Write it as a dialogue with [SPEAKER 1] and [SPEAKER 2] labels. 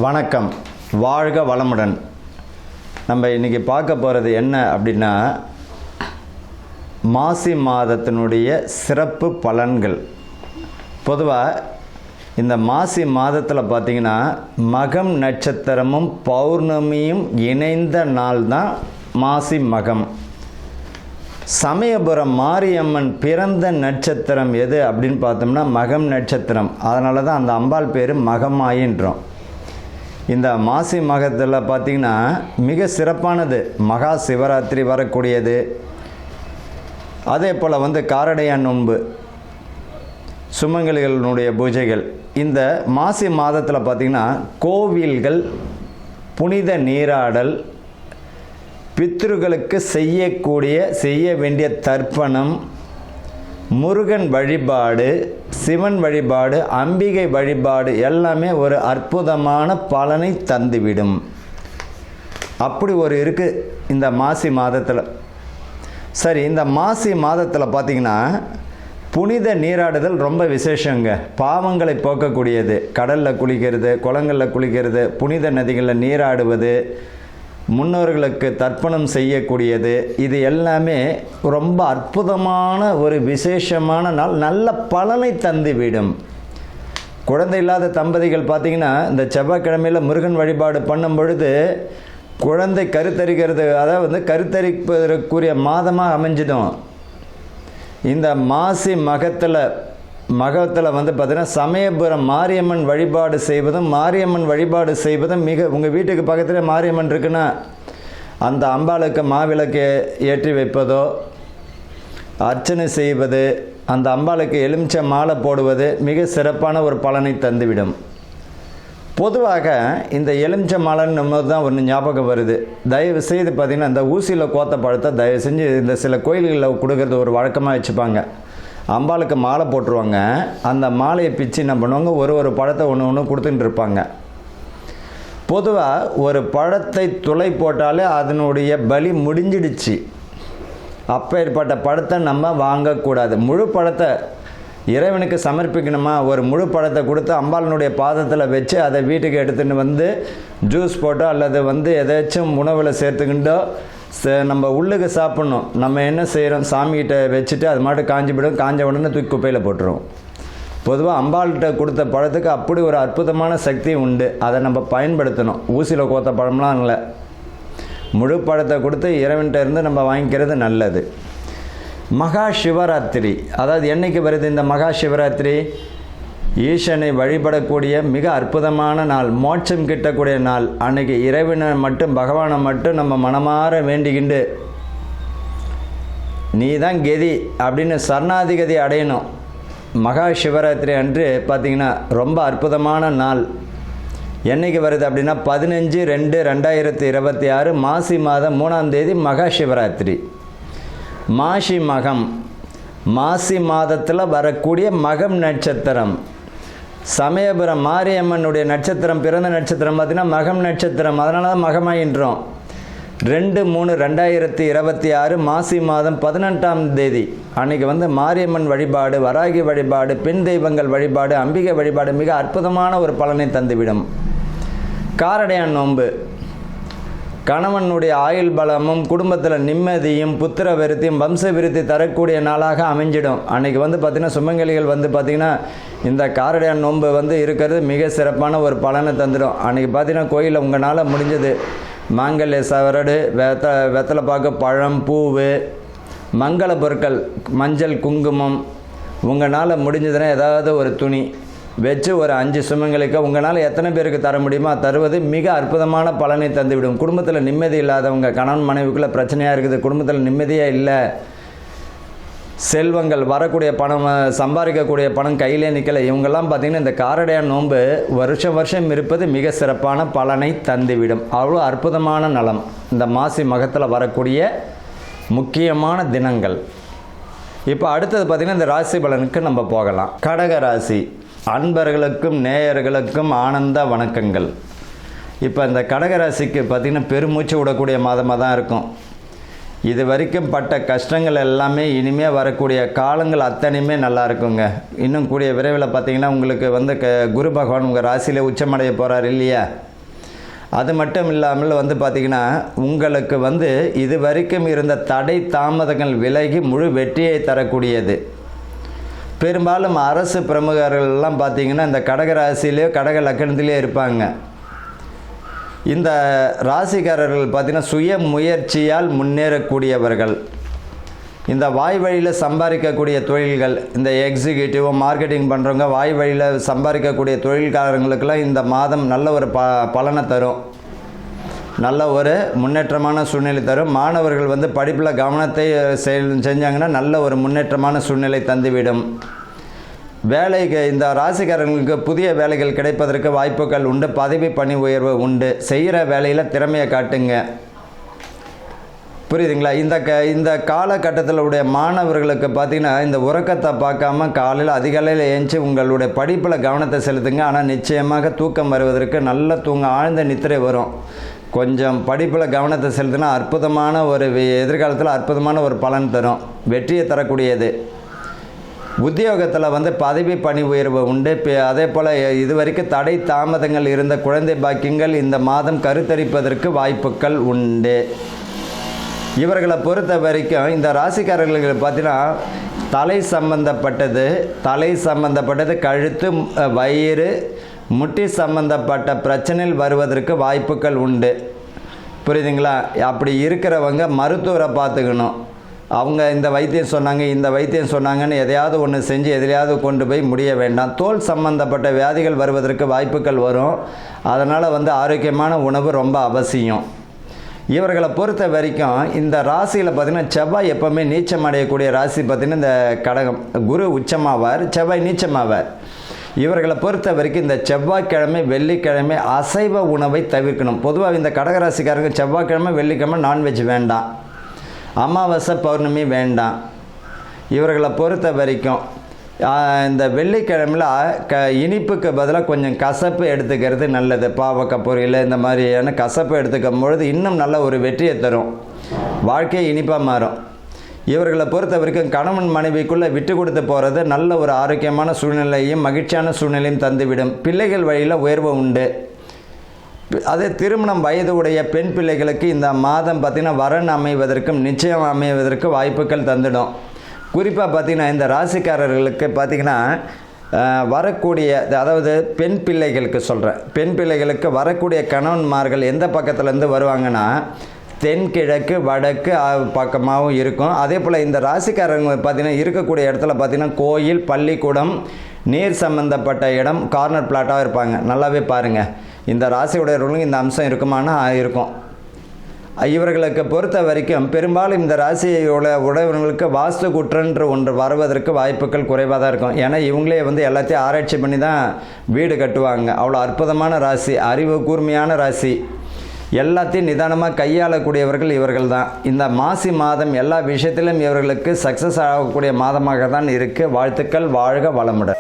[SPEAKER 1] வணக்கம், வாழ்க வளமுடன். நம்ம இன்றைக்கி பார்க்க போகிறது என்ன அப்படின்னா, மாசி மாதத்தினுடைய சிறப்பு பலன்கள். பொதுவாக இந்த மாசி மாதத்தில் பார்த்திங்கன்னா மகம் நட்சத்திரமும் பௌர்ணமியும் இணைந்த நாள் தான் மாசி மகம். சமயபுரம் மாரியம்மன் பிறந்த நட்சத்திரம் எது அப்படின்னு பார்த்தோம்னா மகம் நட்சத்திரம். அதனால தான் அந்த அம்பாள் பேர் மகமாயின்றோம். இந்த மாசி மகத்தில் பார்த்திங்கன்னா மிக சிறப்பானது மகா சிவராத்திரி வரக்கூடியது. அதே போல் காரடையான் நோன்பு, சுமங்கலிகளுடைய பூஜைகள். இந்த மாசி மாதத்தில் பார்த்திங்கன்னா கோவில்கள், புனித நீராடல், பித்ருக்களுக்கு செய்ய வேண்டிய தர்ப்பணம், முருகன் வழிபாடு, சிவன் வழிபாடு, அம்பிகை வழிபாடு எல்லாமே ஒரு அற்புதமான பலனை தந்துவிடும். அப்படி ஒரு இருக்குது இந்த மாசி மாதத்தில். சரி, இந்த மாசி மாதத்தில் பார்த்திங்கன்னா புனித நீராடுதல் ரொம்ப விசேஷங்க. பாவங்களை போக்கக்கூடியது. கடலில் குளிக்கிறது, குளங்களில் குளிக்கிறது, புனித நதிகளில் நீராடுவது, முன்னோர்களுக்கு தர்ப்பணம் செய்யக்கூடியது, இது எல்லாமே ரொம்ப அற்புதமான ஒரு விசேஷமான நாள். நல்ல பலனை தந்துவிடும். குழந்தை இல்லாத தம்பதிகள் பார்த்திங்கன்னா இந்த செவ்வாய்க்கிழமையில் முருகன் வழிபாடு பண்ணும் பொழுது குழந்தை கருத்தரிக்கிறது, அதாவது கருத்தரிப்பதற்குரிய மாதமாக அமைஞ்சிடும். இந்த மாசி மகத்தில் பார்த்திங்கன்னா சமயபுரம் மாரியம்மன் வழிபாடு செய்வதும் மிக, உங்கள் வீட்டுக்கு பக்கத்தில் மாரியம்மன் இருக்குன்னா அந்த அம்பாளுக்கு மாவிளக்கு ஏற்றி வைப்பதோ, அர்ச்சனை செய்வது, அந்த அம்பாளுக்கு எலுமிச்சை மாலை போடுவது மிக சிறப்பான ஒரு பலனை தந்துவிடும். பொதுவாக இந்த எலுமிச்சை மாலைன்னு தான் ஒன்று ஞாபகம் வருது. தயவு செய்து பார்த்திங்கன்னா இந்த ஊசியில் கோத்த பழத்தை தயவு செஞ்சு இந்த சில கோயில்களில் கொடுக்கறது ஒரு வழக்கமாக வச்சுப்பாங்க. அம்பாளுக்கு மாலை போட்டுருவாங்க. அந்த மாலையை பிச்சு என்ன பண்ணுவாங்க, ஒரு பழத்தை ஒன்று கொடுத்துட்டு இருப்பாங்க. பொதுவாக ஒரு பழத்தை துளை போட்டாலே அதனுடைய பலி முடிஞ்சிடுச்சு. அப்பேற்பட்ட பழத்தை நம்ம வாங்கக்கூடாது. முழு பழத்தை இறைவனுக்கு சமர்ப்பிக்கணுமா, ஒரு முழு பழத்தை கொடுத்து அம்பாளினுடைய பாதத்தில் வச்சு அதை வீட்டுக்கு எடுத்துகிட்டு ஜூஸ் போட்டோ அல்லது எதாச்சும் உணவில் சேர்த்துக்கிட்டோ நம்ம உள்ளுக்கு சாப்பிட்ணும். நம்ம என்ன செய்கிறோம், சாமிகிட்ட வச்சுட்டு அது மாட்டு காஞ்ச உடனே தூக்கி குப்பையில் போட்டுருவோம். பொதுவாக அம்பாள்கிட்ட கொடுத்த பழத்துக்கு அப்படி ஒரு அற்புதமான சக்தி உண்டு. அதை நம்ம பயன்படுத்தணும். ஊசியில் கோத்த பழம்லாம் இல்லை, முழு பழத்தை கொடுத்து இறைவன்கிட்ட இருந்து நம்ம வாங்கிக்கிறது நல்லது. மகா சிவராத்திரி, அதாவது என்னைக்கு வருது இந்த மகா சிவராத்திரி? ஈசனை வழிபடக்கூடிய மிக அற்புதமான நாள், மோட்சம் கிட்டக்கூடிய நாள். அன்னைக்கு இறைவனை மட்டும், பகவானை மட்டும் நம்ம மனமாற வேண்டிக்கிண்டு நீ தான் கதி அப்படின்னு சரணாதிகதி அடையணும். மகா சிவராத்திரி அன்று பார்த்திங்கன்னா ரொம்ப அற்புதமான நாள். என்னைக்கு வருது அப்படின்னா 15/2/2026 மாசி மாதம் 3ஆம் தேதி மகா சிவராத்திரி. மாசி மாதத்தில் வரக்கூடிய மகம் நட்சத்திரம். சமயபுரம் மாரியம்மனுடைய நட்சத்திரம், பிறந்த நட்சத்திரம் பார்த்திங்கன்னா மகம் நட்சத்திரம். அதனால தான் மகமாயின்றோம். 2/3/2026 மாசி மாதம் 18ஆம் தேதி அன்றைக்கி மாரியம்மன் வழிபாடு, வராகி வழிபாடு, பெண் தெய்வங்கள் வழிபாடு, அம்பிகை வழிபாடு மிக அற்புதமான ஒரு பலனை தந்துவிடும். காரடையான் நோன்பு கணவனுடைய ஆயுள் பலமும் குடும்பத்தில் நிம்மதியும் புத்திர விருத்தியும் வம்ச விருத்தி தரக்கூடிய நாளாக அமைஞ்சிடும். அன்றைக்கி பார்த்திங்கன்னா சுமங்கலிகள் பார்த்திங்கன்னா இந்த காரடையான் நோன்பு இருக்கிறது மிக சிறப்பான ஒரு பலனை தந்துடும். அன்றைக்கி பார்த்திங்கன்னா கோயிலில் உங்களால் முடிஞ்சது மாங்கல்ய சவரடு, வெத்தலை பாக்கு, பழம், பூவு, மங்கள பொருட்கள், மஞ்சள், குங்குமம், உங்களால் முடிஞ்சதுன்னா ஏதாவது ஒரு துணி வச்சு ஒரு 5 சுமங்களுக்கு உங்களால் எத்தனை பேருக்கு தர முடியுமோ தருவது மிக அற்புதமான பலனை தந்துவிடும். குடும்பத்தில் நிம்மதி இல்லாதவங்க, கணவன் மனைவிக்குள்ளே பிரச்சனையாக இருக்குது, குடும்பத்தில் நிம்மதியாக இல்லை, செல்வங்கள் வரக்கூடிய பணம், சம்பாதிக்கக்கூடிய பணம் கையிலே நிற்கலை, இவங்கெல்லாம் பார்த்திங்கன்னா இந்த காரடையான் நோன்பு வருஷம் இருப்பது மிக சிறப்பான பலனை தந்துவிடும். அவ்வளோ அற்புதமான நலம் இந்த மாசி மகத்தில் வரக்கூடிய முக்கியமான தினங்கள். இப்போ அடுத்தது பார்த்திங்கன்னா இந்த ராசி பலனுக்கு நம்ம போகலாம். கடக ராசி அன்பர்களுக்கும் நேயர்களுக்கும் ஆனந்த வணக்கங்கள். இப்போ இந்த கடகராசிக்கு பார்த்திங்கன்னா பெருமூச்சு விடக்கூடிய மாதமாக தான் இருக்கும். இது வரைக்கும் பட்ட கஷ்டங்கள் எல்லாமே இனிமேல் வரக்கூடிய காலங்கள் அத்தனையுமே நல்லா இருக்குங்க. இன்னும் கூடிய விரைவில் பார்த்திங்கன்னா உங்களுக்கு குரு பகவான் உங்கள் ராசியில் உச்சமடைய போகிறார் இல்லையா? அது மட்டும் இல்லாமல் பார்த்திங்கன்னா உங்களுக்கு இது வரைக்கும் இருந்த தடை தாமதங்கள் விலகி முழு வெற்றியை தரக்கூடியது. பெரும்பாலும் அரசு பிரமுகர்கள்லாம் பார்த்திங்கன்னா இந்த கடக ராசியிலேயோ கடக லக்கணத்திலேயோ இருப்பாங்க. இந்த ராசிக்காரர்கள் பார்த்திங்கன்னா சுய முயற்சியால் முன்னேறக்கூடியவர்கள். இந்த வாய் வழியில் சம்பாதிக்கக்கூடிய தொழில்கள், இந்த எக்ஸிக்யூட்டிவ் மார்க்கெட்டிங் பண்ணுறவங்க வாய் வழியில் சம்பாதிக்கக்கூடிய தொழில்காரங்களுக்கெல்லாம் இந்த மாதம் நல்ல ஒரு பலனை தரும், நல்ல ஒரு முன்னேற்றமான சூழ்நிலை தரும். மாணவர்கள் படிப்பில் கவனத்தை செஞ்சாங்கன்னா நல்ல ஒரு முன்னேற்றமான சூழ்நிலை தந்துவிடும். வேலைக்கு இந்த ராசிக்காரர்களுக்கு புதிய வேலைகள் கிடைப்பதற்கு வாய்ப்புகள் உண்டு. பதவி பணி உயர்வு உண்டு. செய்கிற வேலையில் திறமையை காட்டுங்க. புரியுதுங்களா? இந்த காலகட்டத்தில் உடைய மாணவர்களுக்கு பார்த்திங்கன்னா இந்த உறக்கத்தை பார்க்காம காலையில் அதிகாலையில் ஏஞ்சி உங்களுடைய படிப்பில் கவனத்தை செலுத்துங்க. ஆனால் நிச்சயமாக தூக்கம் வருவதற்கு நல்ல ஆழ்ந்த நித்திரை வரும். கொஞ்சம் படிப்பில் கவனத்தை செலுத்தினா அற்புதமான ஒரு எதிர்காலத்தில் அற்புதமான ஒரு பலன் தரும், வெற்றியை தரக்கூடியது. உத்தியோகத்தில் பதவி பணி உயர்வு உண்டு. அதே போல் இதுவரைக்கும் தடை தாமதங்கள் இருந்த குழந்தை பாக்கியங்கள் இந்த மாதம் கருத்தரிப்பதற்கு வாய்ப்புகள் உண்டு. இவர்களை பொறுத்த வரைக்கும் இந்த ராசிக்காரர்களுக்கு பார்த்தீங்கன்னா தலை சம்பந்தப்பட்டது கழுத்து, வயிறு, முட்டி சம்பந்தப்பட்ட பிரச்சனைகள் வருவதற்கு வாய்ப்புகள் உண்டு. புரியுதுங்களா? அப்படி இருக்கிறவங்க மருத்துவரை பார்த்துக்கணும். அவங்க இந்த வைத்தியம் சொன்னாங்கன்னு எதையாவது ஒன்று செஞ்சு எதிலையாவது கொண்டு போய் முடிய வேண்டாம். தோல் சம்பந்தப்பட்ட வியாதிகள் வருவதற்கு வாய்ப்புகள் வரும். அதனால் ஆரோக்கியமான உணவு ரொம்ப அவசியம். இவர்களை பொறுத்த வரைக்கும் இந்த ராசியில் பார்த்திங்கன்னா செவ்வாய் எப்போவுமே நீச்சம் அடையக்கூடிய ராசி பார்த்திங்கன்னா இந்த கடகம். குரு உச்சமாவார், செவ்வாய் நீச்சமாவார். இவர்களை பொறுத்த வரைக்கும் இந்த செவ்வாய்க்கிழமை வெள்ளிக்கிழமை அசைவ உணவை தவிர்க்கணும். பொதுவாக இந்த கடகராசிக்காரங்க செவ்வாய்க்கிழமை வெள்ளிக்கிழமை நான்வெஜ் வேண்டாம், அமாவாசை பௌர்ணமி வேண்டாம். இவர்களை பொறுத்த வரைக்கும் இந்த வெள்ளிக்கிழமையில் இனிப்புக்கு பதிலாக கொஞ்சம் கசப்பு எடுத்துக்கிறது நல்லது. பாவக்காய் பொரியல் இந்த மாதிரியான கசப்பு எடுத்துக்கும் பொழுது இன்னும் நல்ல ஒரு வெற்றியை தரும், வாழ்க்கையை இனிப்பாக மாறும். இவர்களை பொறுத்த வரைக்கும் கணவன் மனைவிக்குள்ளே விட்டு கொடுத்து போகிறது நல்ல ஒரு ஆரோக்கியமான சூழ்நிலையும் மகிழ்ச்சியான சூழ்நிலையும் தந்துவிடும். பிள்ளைகள் வழியில் உயர்வு உண்டு. அதே திருமணம் வயது உடைய பெண் பிள்ளைகளுக்கு இந்த மாதம் பார்த்திங்கன்னா வரன் அமைவதற்கும் நிச்சயம் அமைவதற்கு வாய்ப்புகள் தந்துடும். குறிப்பாக பார்த்திங்கன்னா இந்த ராசிக்காரர்களுக்கு பார்த்திங்கன்னா வரக்கூடிய, அதாவது பெண் பிள்ளைகளுக்கு சொல்கிறேன், பெண் பிள்ளைகளுக்கு வரக்கூடிய கணவன்மார்கள் எந்த பக்கத்துலேருந்து வருவாங்கன்னா தென்கிழக்கு வடக்கு பக்கமாகவும் இருக்கும். அதே போல் இந்த ராசிக்காரங்க பார்த்திங்கன்னா இருக்கக்கூடிய இடத்துல பார்த்திங்கன்னா கோயில், பள்ளிக்கூடம், நீர் சம்பந்தப்பட்ட இடம், கார்னர் பிளாட்டாக இருப்பாங்க. நல்லாவே பாருங்கள், இந்த ராசியுடையவர்களும் இந்த அம்சம் இருக்குமானா இருக்கும். இவர்களுக்கு பொறுத்த வரைக்கும் பெரும்பாலும் இந்த ராசியோட உடையவர்களுக்கு வாஸ்து குற்றன்று ஒன்று வருவதற்கு வாய்ப்புகள் குறைவாக தான் இருக்கும். ஏன்னா இவங்களே எல்லாத்தையும் ஆராய்ச்சி பண்ணி தான் வீடு கட்டுவாங்க. அவ்வளோ அற்புதமான ராசி, அறிவு கூர்மையான ராசி, எல்லாத்தையும் நிதானமாக கையாளக்கூடியவர்கள் இவர்கள் தான். இந்த மாசி மாதம் எல்லா விஷயத்திலும் இவர்களுக்கு சக்ஸஸ் ஆகக்கூடிய மாதமாக தான் இருக்குது. வாழ்த்துக்கள், வாழ்க வளமுடன்.